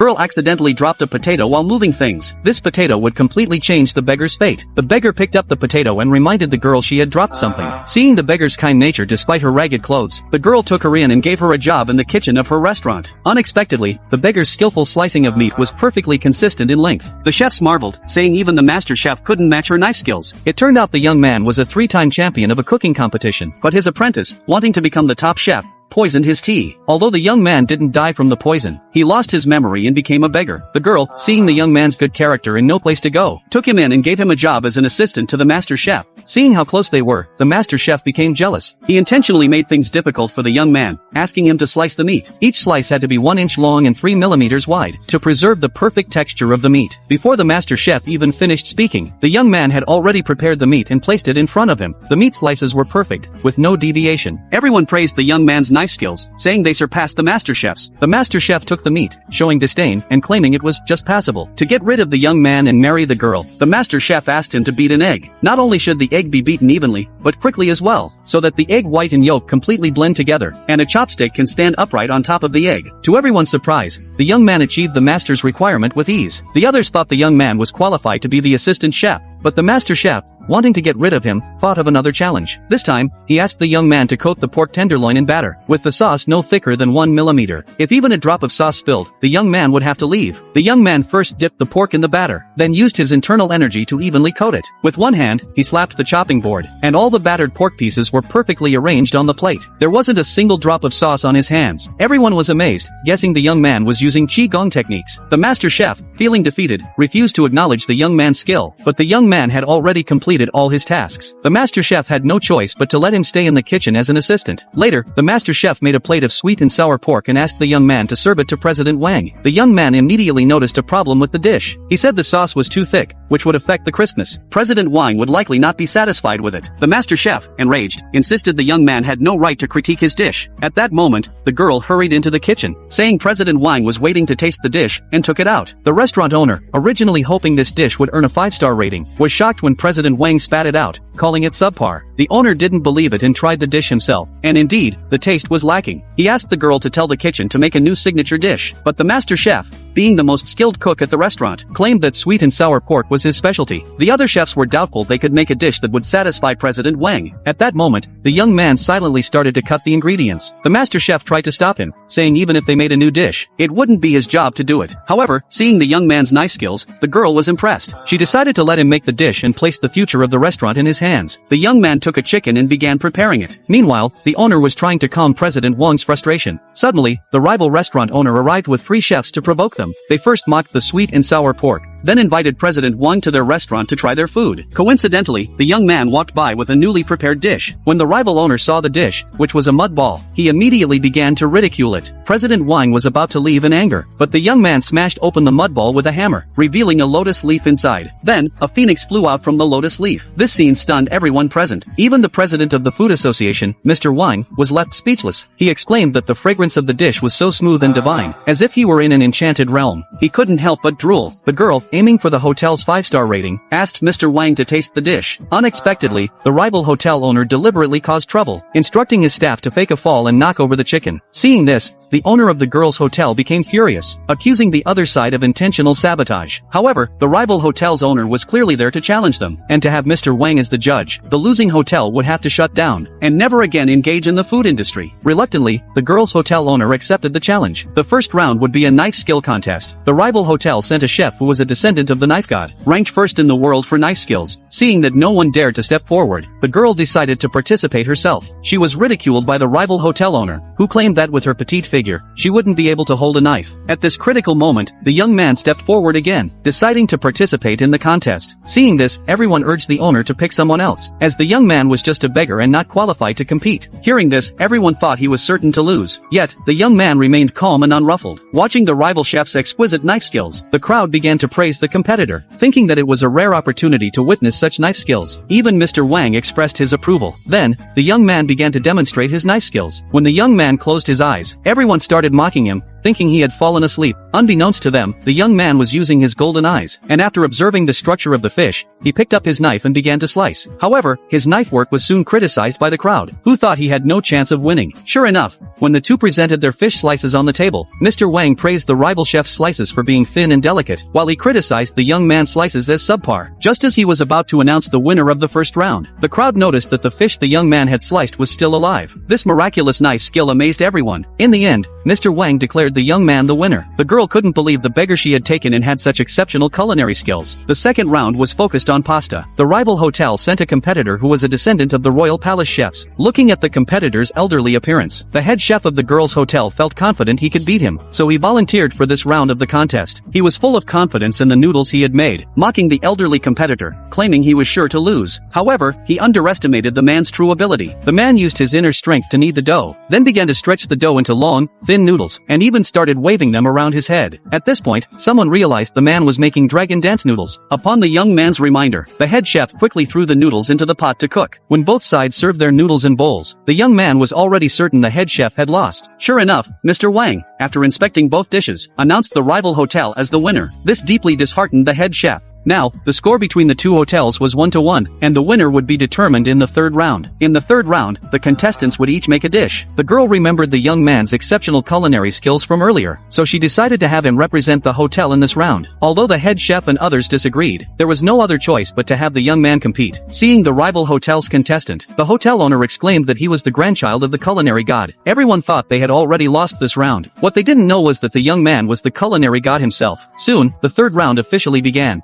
Girl accidentally dropped a potato while moving things. This potato would completely change the beggar's fate. The beggar picked up the potato and reminded the girl she had dropped something. Seeing the beggar's kind nature despite her ragged clothes, the girl took her in and gave her a job in the kitchen of her restaurant. Unexpectedly, the beggar's skillful slicing of meat was perfectly consistent in length. The chefs marveled, saying even the master chef couldn't match her knife skills. It turned out the young man was a 3-time champion of a cooking competition, but his apprentice, wanting to become the top chef, poisoned his tea. Although the young man didn't die from the poison, he lost his memory and became a beggar. The girl, seeing the young man's good character and no place to go, took him in and gave him a job as an assistant to the master chef. Seeing how close they were, the master chef became jealous. He intentionally made things difficult for the young man, asking him to slice the meat. Each slice had to be 1 inch long and 3 millimeters wide, to preserve the perfect texture of the meat. Before the master chef even finished speaking, the young man had already prepared the meat and placed it in front of him. The meat slices were perfect, with no deviation. Everyone praised the young man's knife skills, saying they surpassed the master chef's. The master chef took the meat, showing disdain and claiming it was just passable. To get rid of the young man and marry the girl, the master chef asked him to beat an egg. Not only should the egg be beaten evenly, but quickly as well, so that the egg white and yolk completely blend together, and a chopstick can stand upright on top of the egg. To everyone's surprise, the young man achieved the master's requirement with ease. The others thought the young man was qualified to be the assistant chef, but the master chef, wanting to get rid of him, thought of another challenge. This time, he asked the young man to coat the pork tenderloin in batter, with the sauce no thicker than 1 millimeter. If even a drop of sauce spilled, the young man would have to leave. The young man first dipped the pork in the batter, then used his internal energy to evenly coat it. With one hand, he slapped the chopping board, and all the battered pork pieces were perfectly arranged on the plate. There wasn't a single drop of sauce on his hands. Everyone was amazed, guessing the young man was using Qigong techniques. The master chef, feeling defeated, refused to acknowledge the young man's skill, but the young man had already completed all his tasks. The master chef had no choice but to let him stay in the kitchen as an assistant. Later, the master chef made a plate of sweet and sour pork and asked the young man to serve it to President Wang. The young man immediately noticed a problem with the dish. He said the sauce was too thick, which would affect the crispness. President Wang would likely not be satisfied with it. The master chef, enraged, insisted the young man had no right to critique his dish. At that moment, the girl hurried into the kitchen, saying President Wang was waiting to taste the dish, and took it out. The restaurant owner, originally hoping this dish would earn a 5-star rating, was shocked when President Wang spat it out, calling it subpar. The owner didn't believe it and tried the dish himself, and indeed, the taste was lacking. He asked the girl to tell the kitchen to make a new signature dish, but the master chef, being the most skilled cook at the restaurant, claimed that sweet and sour pork was his specialty. The other chefs were doubtful they could make a dish that would satisfy President Wang. At that moment, the young man silently started to cut the ingredients. The master chef tried to stop him, saying even if they made a new dish, it wouldn't be his job to do it. However, seeing the young man's knife skills, the girl was impressed. She decided to let him make the dish and placed the future of the restaurant in his hands. The young man took a chicken and began preparing it. Meanwhile, the owner was trying to calm President Wang's frustration. Suddenly, the rival restaurant owner arrived with 3 chefs to provoke them. They first mocked the sweet and sour pork, then invited President Wang to their restaurant to try their food. Coincidentally, the young man walked by with a newly prepared dish. When the rival owner saw the dish, which was a mud ball, he immediately began to ridicule it. President Wang was about to leave in anger, but the young man smashed open the mud ball with a hammer, revealing a lotus leaf inside. Then, a phoenix flew out from the lotus leaf. This scene stunned everyone present. Even the president of the Food Association, Mr. Wang, was left speechless. He exclaimed that the fragrance of the dish was so smooth and divine, as if he were in an enchanted realm. He couldn't help but drool. The girl, aiming for the hotel's 5-star rating, asked Mr. Wang to taste the dish. Unexpectedly, the rival hotel owner deliberately caused trouble, instructing his staff to fake a fall and knock over the chicken. Seeing this, the owner of the girls' hotel became furious, accusing the other side of intentional sabotage. However, the rival hotel's owner was clearly there to challenge them, and to have Mr. Wang as the judge, the losing hotel would have to shut down, and never again engage in the food industry. Reluctantly, the girls' hotel owner accepted the challenge. The first round would be a knife skill contest. The rival hotel sent a chef who was a descendant of the knife god, ranked first in the world for knife skills. Seeing that no one dared to step forward, the girl decided to participate herself. She was ridiculed by the rival hotel owner, who claimed that with her petite figure, she wouldn't be able to hold a knife. At this critical moment, the young man stepped forward again, deciding to participate in the contest. Seeing this, everyone urged the owner to pick someone else, as the young man was just a beggar and not qualified to compete. Hearing this, everyone thought he was certain to lose. Yet, the young man remained calm and unruffled. Watching the rival chef's exquisite knife skills, the crowd began to praise the competitor, thinking that it was a rare opportunity to witness such knife skills. Even Mr. Wang expressed his approval. Then, the young man began to demonstrate his knife skills. When the young man closed his eyes, everyone started mocking him, thinking he had fallen asleep. Unbeknownst to them, the young man was using his golden eyes, and after observing the structure of the fish, he picked up his knife and began to slice. However, his knife work was soon criticized by the crowd, who thought he had no chance of winning. Sure enough, when the two presented their fish slices on the table, Mr. Wang praised the rival chef's slices for being thin and delicate, while he criticized the young man's slices as subpar. Just as he was about to announce the winner of the first round, the crowd noticed that the fish the young man had sliced was still alive. This miraculous knife skill amazed everyone. In the end, Mr. Wang declared the young man the winner. The girl couldn't believe the beggar she had taken and had such exceptional culinary skills. The second round was focused on pasta. The rival hotel sent a competitor who was a descendant of the royal palace chefs. Looking at the competitor's elderly appearance, the head chef of the girls' hotel felt confident he could beat him, so he volunteered for this round of the contest. He was full of confidence in the noodles he had made, mocking the elderly competitor, claiming he was sure to lose. However, he underestimated the man's true ability. The man used his inner strength to knead the dough, then began to stretch the dough into long, thin noodles, and even started waving them around his head. At this point, someone realized the man was making dragon dance noodles. Upon the young man's reminder, the head chef quickly threw the noodles into the pot to cook. When both sides served their noodles in bowls, the young man was already certain the head chef had lost. Sure enough, Mr. Wang, after inspecting both dishes, announced the rival hotel as the winner. This deeply disheartened the head chef. Now, the score between the two hotels was 1-1, and the winner would be determined in the third round. In the third round, the contestants would each make a dish. The girl remembered the young man's exceptional culinary skills from earlier, so she decided to have him represent the hotel in this round. Although the head chef and others disagreed, there was no other choice but to have the young man compete. Seeing the rival hotel's contestant, the hotel owner exclaimed that he was the grandchild of the culinary god. Everyone thought they had already lost this round. What they didn't know was that the young man was the culinary god himself. Soon, the third round officially began.